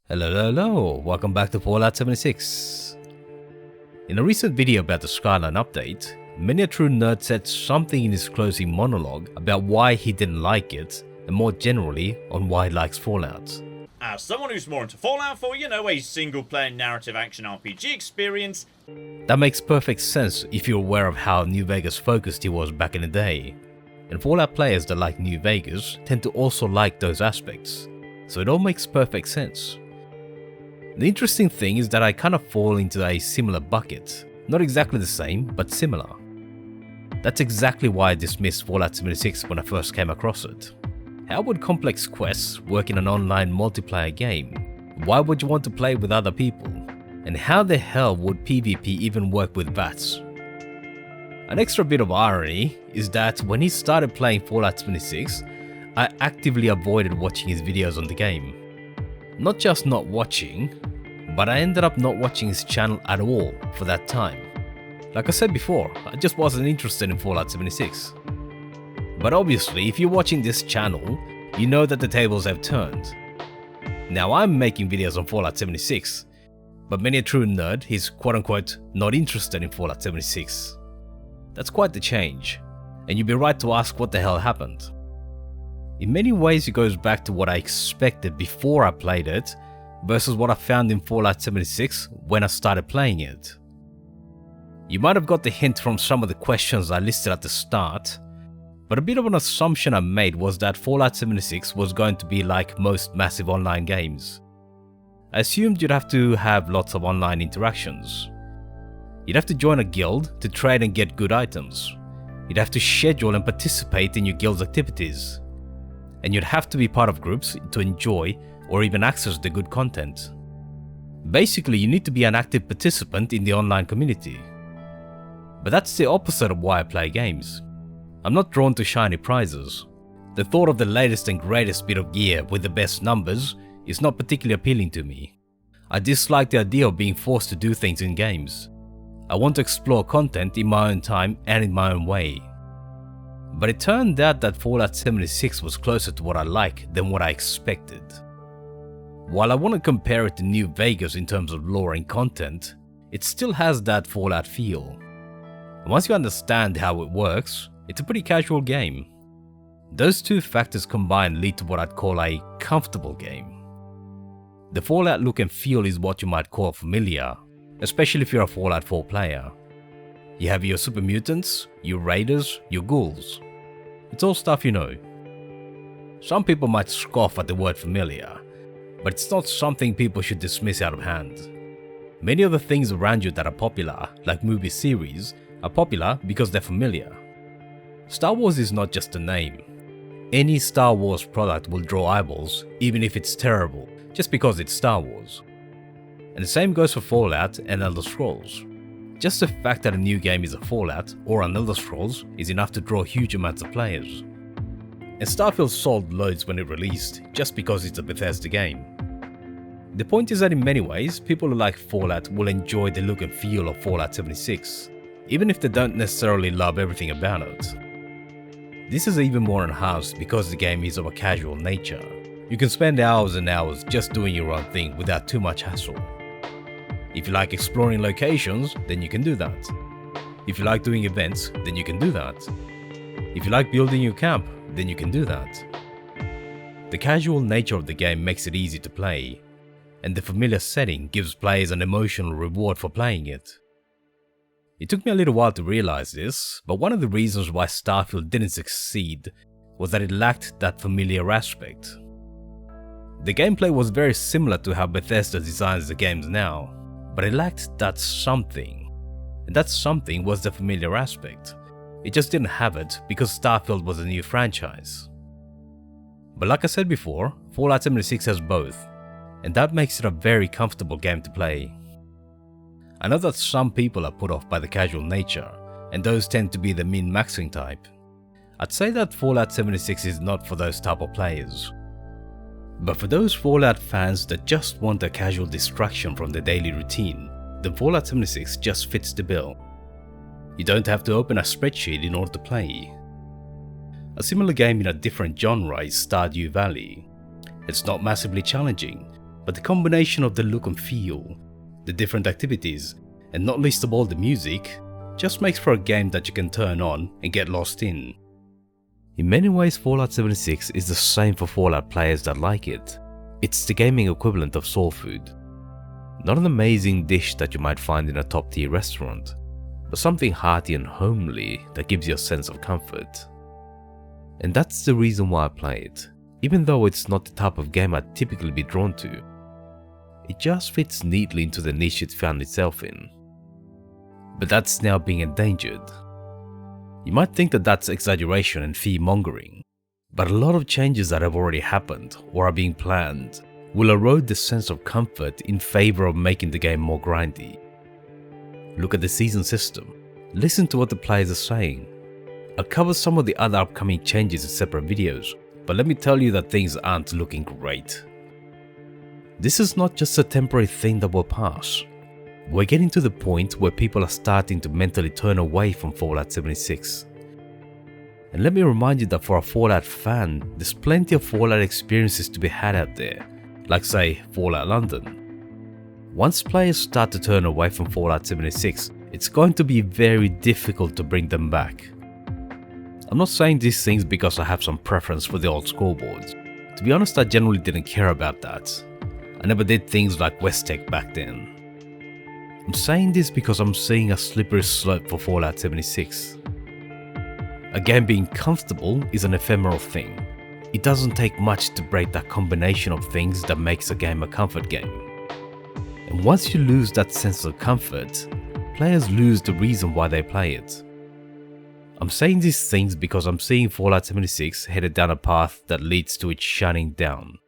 Hello, welcome back to Fallout 76. In a recent video about the Skyline update, many a true nerd said something in his closing monologue about why he didn't like it, and more generally, on why he likes Fallout. As someone who's more into Fallout for, a single-player narrative action RPG experience, that makes perfect sense if you're aware of how New Vegas focused he was back in the day. And Fallout players that like New Vegas tend to also like those aspects, so it all makes perfect sense. The interesting thing is that I kind of fall into a similar bucket. Not exactly the same, but similar. That's exactly why I dismissed Fallout 76 when I first came across it. How would complex quests work in an online multiplayer game? Why would you want to play with other people? And how the hell would PvP even work with VATs? An extra bit of irony is that when he started playing Fallout 76, I actively avoided watching his videos on the game. Not just not watching, but I ended up not watching his channel at all for that time. Like I said before, I just wasn't interested in Fallout 76. But obviously, if you're watching this channel, you know that the tables have turned. Now I'm making videos on Fallout 76, but many a true nerd is quote-unquote not interested in Fallout 76. That's quite the change, and you'd be right to ask what the hell happened. In many ways it goes back to what I expected before I played it versus what I found in Fallout 76 when I started playing it. You might have got the hint from some of the questions I listed at the start, but a bit of an assumption I made was that Fallout 76 was going to be like most massive online games. I assumed you'd have to have lots of online interactions. You'd have to join a guild to trade and get good items. You'd have to schedule and participate in your guild's activities. And you'd have to be part of groups to enjoy or even access the good content. Basically, you need to be an active participant in the online community. But that's the opposite of why I play games. I'm not drawn to shiny prizes. The thought of the latest and greatest bit of gear with the best numbers is not particularly appealing to me. I dislike the idea of being forced to do things in games. I want to explore content in my own time and in my own way. But it turned out that Fallout 76 was closer to what I like than what I expected. While I want to compare it to New Vegas in terms of lore and content, it still has that Fallout feel. And once you understand how it works, it's a pretty casual game. Those two factors combined lead to what I'd call a comfortable game. The Fallout look and feel is what you might call familiar, especially if you're a Fallout 4 player. You have your super mutants, your raiders, your ghouls. It's all stuff you know. Some people might scoff at the word familiar, but it's not something people should dismiss out of hand. Many of the things around you that are popular, like movie series, are popular because they're familiar. Star Wars is not just a name. Any Star Wars product will draw eyeballs, even if it's terrible, just because it's Star Wars. And the same goes for Fallout and Elder Scrolls. Just the fact that a new game is a Fallout or an Elder Scrolls is enough to draw huge amounts of players. And Starfield sold loads when it released, just because it's a Bethesda game. The point is that in many ways, people who like Fallout will enjoy the look and feel of Fallout 76, even if they don't necessarily love everything about it. This is even more enhanced because the game is of a casual nature. You can spend hours and hours just doing your own thing without too much hassle. If you like exploring locations, then you can do that. If you like doing events, then you can do that. If you like building your camp, then you can do that. The casual nature of the game makes it easy to play, and the familiar setting gives players an emotional reward for playing it. It took me a little while to realize this, but one of the reasons why Starfield didn't succeed was that it lacked that familiar aspect. The gameplay was very similar to how Bethesda designs the games now, but it lacked that something. And that something was the familiar aspect. It just didn't have it because Starfield was a new franchise. But like I said before, Fallout 76 has both, and that makes it a very comfortable game to play. I know that some people are put off by the casual nature, and those tend to be the min-maxing type. I'd say that Fallout 76 is not for those type of players. But for those Fallout fans that just want a casual distraction from their daily routine, then Fallout 76 just fits the bill. You don't have to open a spreadsheet in order to play. A similar game in a different genre is Stardew Valley. It's not massively challenging, but the combination of the look and feel, the different activities, and not least of all the music, just makes for a game that you can turn on and get lost in. In many ways, Fallout 76 is the same for Fallout players that like it. It's the gaming equivalent of soul food. Not an amazing dish that you might find in a top-tier restaurant, but something hearty and homely that gives you a sense of comfort. And that's the reason why I play it, even though it's not the type of game I'd typically be drawn to. It just fits neatly into the niche it found itself in. But that's now being endangered. You might think that that's exaggeration and fear-mongering, but a lot of changes that have already happened or are being planned will erode the sense of comfort in favor of making the game more grindy. Look at the season system. Listen to what the players are saying. I'll cover some of the other upcoming changes in separate videos, but let me tell you that things aren't looking great. This is not just a temporary thing that will pass. We're getting to the point where people are starting to mentally turn away from Fallout 76. And let me remind you that for a Fallout fan, there's plenty of Fallout experiences to be had out there, like say Fallout London. Once players start to turn away from Fallout 76, it's going to be very difficult to bring them back. I'm not saying these things because I have some preference for the old scoreboards. To be honest, I generally didn't care about that. I never did things like Westech back then. I'm saying this because I'm seeing a slippery slope for Fallout 76. A game being comfortable is an ephemeral thing. It doesn't take much to break that combination of things that makes a game a comfort game. And once you lose that sense of comfort, players lose the reason why they play it. I'm saying these things because I'm seeing Fallout 76 headed down a path that leads to it shutting down.